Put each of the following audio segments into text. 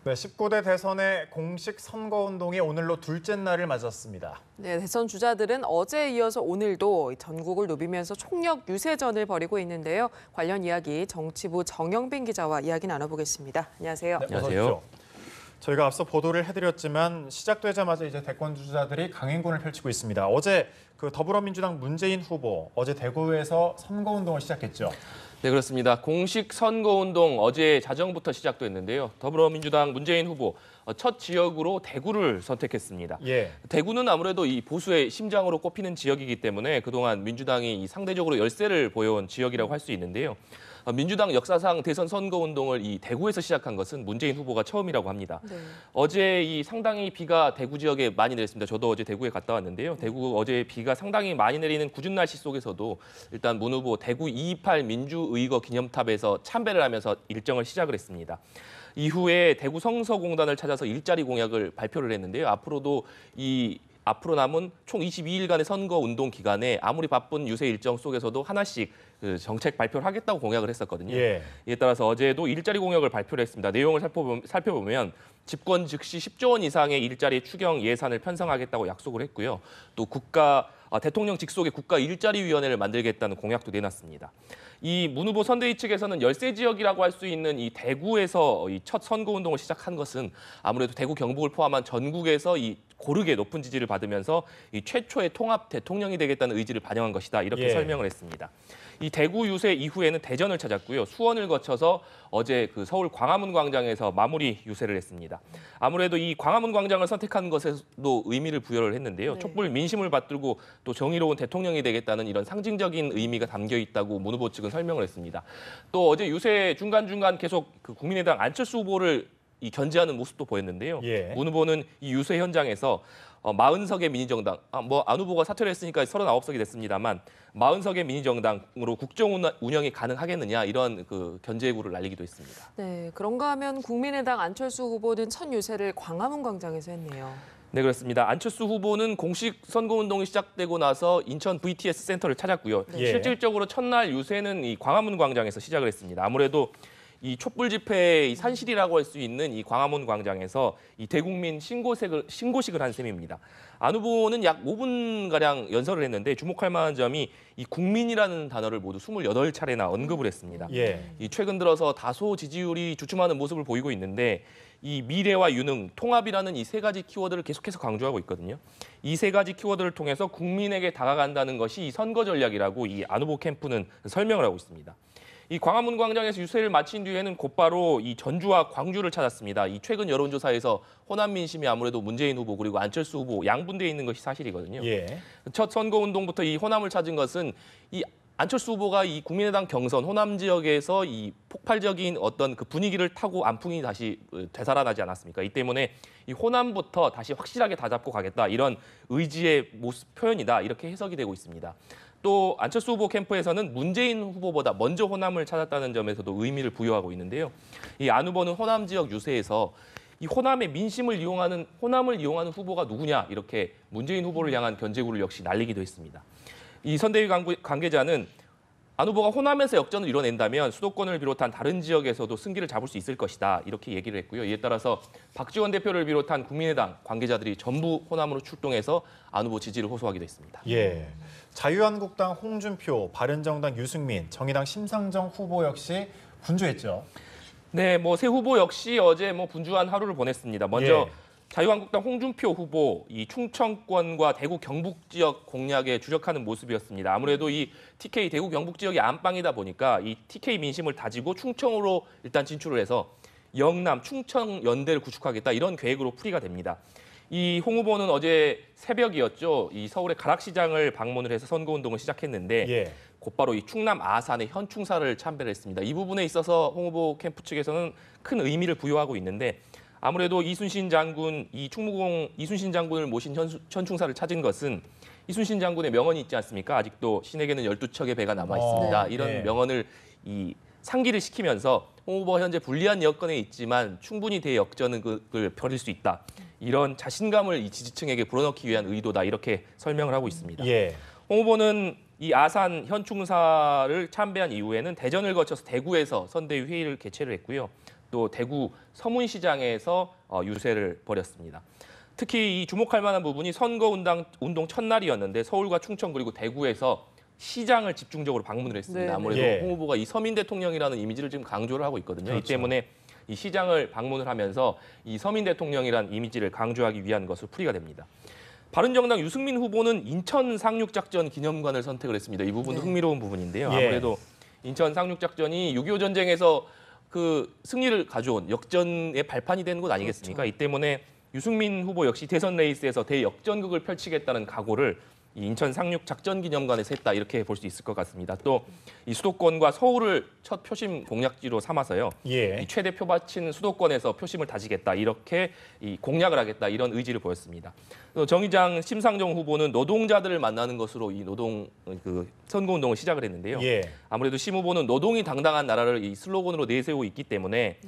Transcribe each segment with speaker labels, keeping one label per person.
Speaker 1: 네, 19대 대선의 공식 선거운동이 오늘로 둘째 날을 맞았습니다.
Speaker 2: 네, 대선 주자들은 어제에 이어서 오늘도 전국을 누비면서 총력 유세전을 벌이고 있는데요. 관련 이야기 정치부 정영빈 기자와 이야기 나눠보겠습니다. 안녕하세요.
Speaker 1: 네,
Speaker 3: 안녕하세요.
Speaker 1: 어서 오십시오. 저희가 앞서 보도를 해드렸지만 시작되자마자 이제 대권 주자들이 강행군을 펼치고 있습니다. 어제 더불어민주당 문재인 후보 어제 대구에서 선거운동을 시작했죠.
Speaker 3: 네, 그렇습니다. 공식 선거운동 어제 자정부터 시작됐는데요. 더불어민주당 문재인 후보 첫 지역으로 대구를 선택했습니다.
Speaker 1: 예.
Speaker 3: 대구는 아무래도 이 보수의 심장으로 꼽히는 지역이기 때문에 그동안 민주당이 상대적으로 열세를 보여온 지역이라고 할 수 있는데요. 민주당 역사상 대선 선거운동을 이 대구에서 시작한 것은 문재인 후보가 처음이라고 합니다.
Speaker 2: 네.
Speaker 3: 어제 이 상당히 비가 대구 지역에 많이 내렸습니다. 저도 어제 대구에 갔다 왔는데요. 대구 어제 비가 상당히 많이 내리는 궂은 날씨 속에서도 일단 문 후보 대구 228 민주의거 기념탑에서 참배를 하면서 일정을 시작을 했습니다. 이후에 대구 성서공단을 찾아서 일자리 공약을 발표를 했는데요. 앞으로 남은 총 22일간의 선거 운동 기간에 아무리 바쁜 유세 일정 속에서도 하나씩 정책 발표를 하겠다고 공약을 했었거든요.
Speaker 1: 예.
Speaker 3: 이에 따라서 어제도 일자리 공약을 발표를 했습니다. 내용을 살펴보면 집권 즉시 10조 원 이상의 일자리 추경 예산을 편성하겠다고 약속을 했고요. 또 대통령 직속의 국가 일자리위원회를 만들겠다는 공약도 내놨습니다. 이 문 후보 선대위 측에서는 열세 지역이라고 할 수 있는 이 대구에서 이 첫 선거운동을 시작한 것은 아무래도 대구 경북을 포함한 전국에서 이 고르게 높은 지지를 받으면서 이 최초의 통합 대통령이 되겠다는 의지를 반영한 것이다. 이렇게
Speaker 1: 예.
Speaker 3: 설명을 했습니다. 이 대구 유세 이후에는 대전을 찾았고요. 수원을 거쳐서 어제 서울 광화문 광장에서 마무리 유세를 했습니다. 아무래도 이 광화문 광장을 선택한 것에도 의미를 부여를 했는데요.
Speaker 2: 네.
Speaker 3: 촛불 민심을 받들고 또 정의로운 대통령이 되겠다는 이런 상징적인 의미가 담겨 있다고 문 후보 측은 설명을 했습니다. 또 어제 유세 중간중간 계속 국민의당 안철수 후보를 견제하는 모습도 보였는데요.
Speaker 1: 예.
Speaker 3: 문 후보는 이 유세 현장에서 40석의 미니정당, 안 후보가 사퇴를 했으니까 39석이 됐습니다만 40석의 미니정당으로 국정 운영이 가능하겠느냐 이런 견제구를 날리기도 했습니다.
Speaker 2: 네, 그런가 하면 국민의당 안철수 후보는 첫 유세를 광화문 광장에서 했네요.
Speaker 3: 네, 그렇습니다. 안철수 후보는 공식 선거운동이 시작되고 나서 인천 VTS 센터를 찾았고요.
Speaker 1: 예.
Speaker 3: 실질적으로 첫날 유세는 이 광화문 광장에서 시작을 했습니다. 아무래도 이 촛불 집회의 산실이라고 할 수 있는 이 광화문 광장에서 이 대국민 신고식을 한 셈입니다. 안 후보는 약 5분가량 연설을 했는데 주목할 만한 점이 이 국민이라는 단어를 모두 28차례나 언급을 했습니다.
Speaker 1: 예.
Speaker 3: 이 최근 들어서 다소 지지율이 주춤하는 모습을 보이고 있는데 이 미래와 유능, 통합이라는 이 세 가지 키워드를 계속해서 강조하고 있거든요. 이 세 가지 키워드를 통해서 국민에게 다가간다는 것이 이 선거 전략이라고 이 안 후보 캠프는 설명을 하고 있습니다. 이 광화문 광장에서 유세를 마친 뒤에는 곧바로 이 전주와 광주를 찾았습니다. 이 최근 여론조사에서 호남 민심이 아무래도 문재인 후보 그리고 안철수 후보 양분되어 있는 것이 사실이거든요.
Speaker 1: 예.
Speaker 3: 첫 선거운동부터 이 호남을 찾은 것은 이 안철수 후보가 이 국민의당 경선 호남 지역에서 이 폭발적인 어떤 분위기를 타고 안풍이 다시 되살아나지 않았습니까? 이 때문에 이 호남부터 다시 확실하게 다잡고 가겠다 이런 의지의 모습 표현이다 이렇게 해석이 되고 있습니다. 또 안철수 후보 캠프에서는 문재인 후보보다 먼저 호남을 찾았다는 점에서도 의미를 부여하고 있는데요. 이 안 후보는 호남 지역 유세에서 이 호남의 민심을 이용하는 호남을 이용하는 후보가 누구냐 이렇게 문재인 후보를 향한 견제구를 역시 날리기도 했습니다. 이 선대위 관계자는 안 후보가 호남에서 역전을 이뤄낸다면 수도권을 비롯한 다른 지역에서도 승기를 잡을 수 있을 것이다 이렇게 얘기를 했고요. 이에 따라서 박지원 대표를 비롯한 국민의당 관계자들이 전부 호남으로 출동해서 안 후보 지지를 호소하기도 했습니다.
Speaker 1: 예. 자유한국당 홍준표, 바른정당 유승민, 정의당 심상정 후보 역시 분주했죠.
Speaker 3: 네, 새 후보 역시 어제 분주한 하루를 보냈습니다. 먼저
Speaker 1: 예.
Speaker 3: 자유한국당 홍준표 후보 이 충청권과 대구 경북 지역 공략에 주력하는 모습이었습니다. 아무래도 이 TK 대구 경북 지역이 안방이다 보니까 이 TK 민심을 다지고 충청으로 일단 진출을 해서 영남 충청 연대를 구축하겠다 이런 계획으로 풀이가 됩니다. 이 홍 후보는 어제 새벽이었죠. 이 서울의 가락시장을 방문을 해서 선거운동을 시작했는데
Speaker 1: 예.
Speaker 3: 곧바로 이 충남 아산의 현충사를 참배를 했습니다. 이 부분에 있어서 홍 후보 캠프 측에서는 큰 의미를 부여하고 있는데 아무래도 이순신 장군을 모신 현충사를 찾은 것은 이순신 장군의 명언이 있지 않습니까? 아직도 신에게는 12척의 배가 남아 있습니다. 이런
Speaker 1: 네.
Speaker 3: 명언을 상기를 시키면서 홍 후보가 현재 불리한 여건에 있지만 충분히 대역전을 펼칠 수 있다. 이런 자신감을 이 지지층에게 불어넣기 위한 의도다. 이렇게 설명을 하고 있습니다.
Speaker 1: 예.
Speaker 3: 홍 후보는 이 아산 현충사를 참배한 이후에는 대전을 거쳐서 대구에서 선대위 회의를 개최를 했고요. 또 대구 서문시장에서 유세를 벌였습니다. 특히 이 주목할 만한 부분이 선거운동 첫날이었는데 서울과 충청 그리고 대구에서 시장을 집중적으로 방문을 했습니다.
Speaker 2: 네,
Speaker 3: 아무래도
Speaker 1: 예.
Speaker 3: 홍 후보가 이 서민 대통령이라는 이미지를 지금 강조를 하고 있거든요.
Speaker 1: 그렇죠.
Speaker 3: 이 때문에 이 시장을 방문을 하면서 이 서민 대통령이라는 이미지를 강조하기 위한 것으로 풀이가 됩니다. 바른정당 유승민 후보는 인천 상륙작전 기념관을 선택을 했습니다. 이 부분도
Speaker 2: 네.
Speaker 3: 흥미로운 부분인데요.
Speaker 1: 예.
Speaker 3: 아무래도 인천 상륙작전이 6.25 전쟁에서 그 승리를 가져온 역전의 발판이 되는 곳 아니겠습니까?
Speaker 2: 그렇죠.
Speaker 3: 이 때문에 유승민 후보 역시 대선 레이스에서 대역전극을 펼치겠다는 각오를 이 인천 상륙 작전 기념관에서 했다 이렇게 볼 수 있을 것 같습니다. 또 이 수도권과 서울을 첫 표심 공략지로 삼아서요.
Speaker 1: 예.
Speaker 3: 이 최대 표밭인 수도권에서 표심을 다지겠다 이렇게 이 공략을 하겠다 이런 의지를 보였습니다. 또 정의장 심상정 후보는 노동자들을 만나는 것으로 이 노동 그 선거운동을 시작을 했는데요.
Speaker 1: 예.
Speaker 3: 아무래도 심 후보는 노동이 당당한 나라를 이 슬로건으로 내세우고 있기 때문에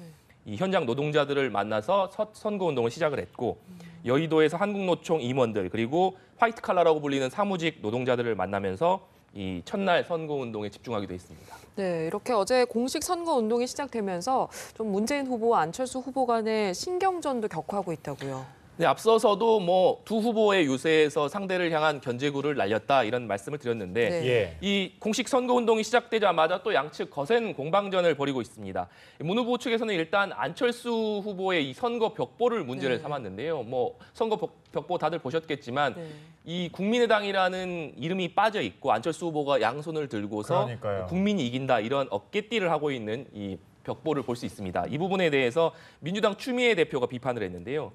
Speaker 3: 이 현장 노동자들을 만나서 첫 선거운동을 시작을 했고 여의도에서 한국노총 임원들 그리고 화이트 칼라라고 불리는 사무직 노동자들을 만나면서 이 첫날 선거운동에 집중하기도 했습니다.
Speaker 2: 네, 이렇게 어제 공식 선거 운동이 시작되면서 좀 문재인 후보와 안철수 후보 간의 신경전도 격화하고 있다고요.
Speaker 3: 네, 앞서서도 뭐 두 후보의 유세에서 상대를 향한 견제구를 날렸다 이런 말씀을 드렸는데
Speaker 2: 네.
Speaker 1: 예.
Speaker 3: 이 공식 선거운동이 시작되자마자 또 양측 거센 공방전을 벌이고 있습니다. 문 후보 측에서는 일단 안철수 후보의 이 선거 벽보를 문제를
Speaker 2: 네.
Speaker 3: 삼았는데요. 뭐 선거 벽보 다들 보셨겠지만
Speaker 2: 네.
Speaker 3: 이 국민의당이라는 이름이 빠져 있고 안철수 후보가 양손을 들고서
Speaker 1: 그러니까요.
Speaker 3: 국민이 이긴다 이런 어깨띠를 하고 있는 이 벽보를 볼 수 있습니다. 이 부분에 대해서 민주당 추미애 대표가 비판을 했는데요.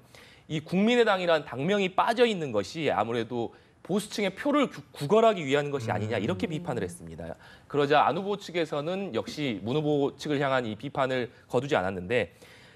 Speaker 3: 이 국민의당이란 당명이 빠져 있는 것이 아무래도 보수층의 표를 구걸하기 위한 것이 아니냐 이렇게 비판을 했습니다. 그러자 안 후보 측에서는 역시 문 후보 측을 향한 이 비판을 거두지 않았는데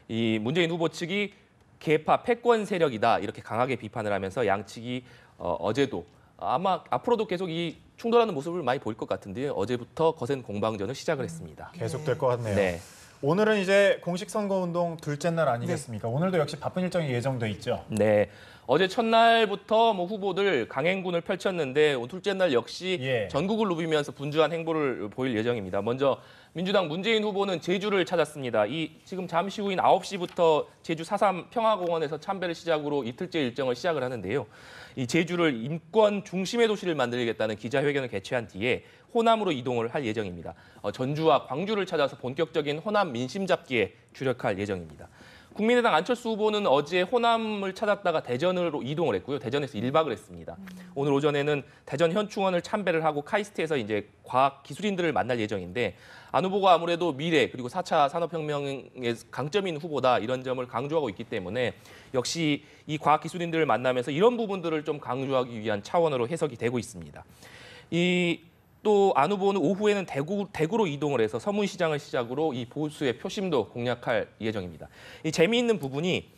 Speaker 3: 이 문재인 후보 측이 개파 패권 세력이다 이렇게 강하게 비판을 하면서 양측이 어제도 아마 앞으로도 계속 이 충돌하는 모습을 많이 보일 것 같은데요. 어제부터 거센 공방전을 시작을 했습니다.
Speaker 1: 계속될 것 같네요.
Speaker 3: 네.
Speaker 1: 오늘은 이제 공식 선거운동 둘째 날 아니겠습니까? 오늘도 역시 바쁜 일정이 예정돼 있죠.
Speaker 3: 네. 어제 첫날부터 뭐 후보들 강행군을 펼쳤는데 오늘 둘째 날 역시
Speaker 1: 예.
Speaker 3: 전국을 누비면서 분주한 행보를 보일 예정입니다. 먼저 민주당 문재인 후보는 제주를 찾았습니다. 이 지금 잠시 후인 9시부터 제주 4.3 평화공원에서 참배를 시작으로 이틀째 일정을 시작을 하는데요. 이 제주를 인권 중심의 도시를 만들겠다는 기자회견을 개최한 뒤에 호남으로 이동을 할 예정입니다. 전주와 광주를 찾아서 본격적인 호남 민심 잡기에 주력할 예정입니다. 국민의당 안철수 후보는 어제 호남을 찾았다가 대전으로 이동을 했고요. 대전에서 1박을 했습니다. 오늘 오전에는 대전 현충원을 참배를 하고 카이스트에서 이제 과학 기술인들을 만날 예정인데 안 후보가 아무래도 미래 그리고 4차 산업혁명의 강점인 후보다 이런 점을 강조하고 있기 때문에 역시 이 과학 기술인들을 만나면서 이런 부분들을 좀 강조하기 위한 차원으로 해석이 되고 있습니다. 또 안 후보는 오후에는 대구로 이동을 해서 서문시장을 시작으로 이 보수의 표심도 공략할 예정입니다. 이 재미있는 부분이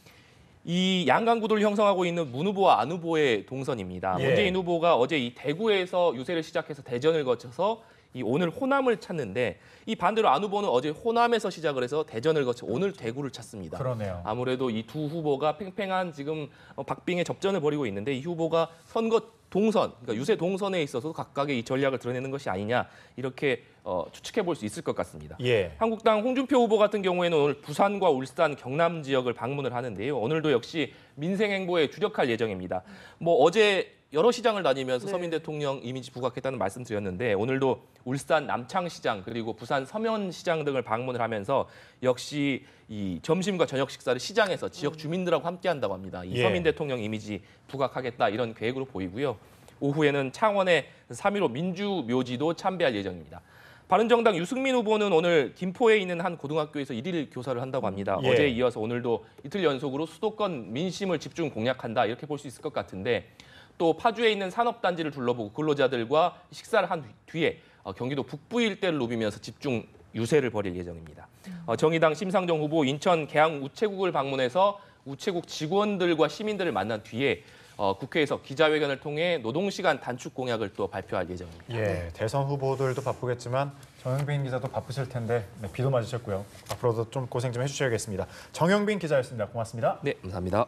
Speaker 3: 이 양강구도를 형성하고 있는 문 후보와 안 후보의 동선입니다.
Speaker 1: 예.
Speaker 3: 문재인 후보가 어제 이 대구에서 유세를 시작해서 대전을 거쳐서 이 오늘 호남을 찾는데 이 반대로 안 후보는 어제 호남에서 시작을 해서 대전을 거쳐 오늘 대구를 찾습니다.
Speaker 1: 그러네요.
Speaker 3: 아무래도 이 두 후보가 팽팽한 지금 박빙의 접전을 벌이고 있는데 이 후보가 선거 동선, 그러니까 유세 동선에 있어서 각각의 이 전략을 드러내는 것이 아니냐 이렇게 추측해 볼 수 있을 것 같습니다.
Speaker 1: 예.
Speaker 3: 한국당 홍준표 후보 같은 경우에는 오늘 부산과 울산, 경남 지역을 방문을 하는데요. 오늘도 역시 민생 행보에 주력할 예정입니다. 뭐 어제 여러 시장을 다니면서
Speaker 2: 네.
Speaker 3: 서민 대통령 이미지 부각했다는 말씀드렸는데 오늘도 울산 남창시장 그리고 부산 서면시장 등을 방문을 하면서 역시 이 점심과 저녁 식사를 시장에서 지역 주민들하고 함께 한다고 합니다. 이
Speaker 1: 예.
Speaker 3: 서민 대통령 이미지 부각하겠다 이런 계획으로 보이고요. 오후에는 창원의 3.15 민주묘지도 참배할 예정입니다. 바른정당 유승민 후보는 오늘 김포에 있는 한 고등학교에서 일일 교사를 한다고 합니다.
Speaker 1: 예.
Speaker 3: 어제에 이어서 오늘도 이틀 연속으로 수도권 민심을 집중 공략한다 이렇게 볼 수 있을 것 같은데 또 파주에 있는 산업단지를 둘러보고 근로자들과 식사를 한 뒤에 경기도 북부 일대를 누비면서 집중 유세를 벌일 예정입니다. 정의당 심상정 후보 인천 계양 우체국을 방문해서 우체국 직원들과 시민들을 만난 뒤에 국회에서 기자회견을 통해 노동시간 단축 공약을 또 발표할 예정입니다.
Speaker 1: 예, 대선 후보들도 바쁘겠지만 정영빈 기자도 바쁘실 텐데 비도 맞으셨고요. 앞으로도 좀 고생 좀 해주셔야겠습니다. 정영빈 기자였습니다. 고맙습니다.
Speaker 3: 네, 감사합니다.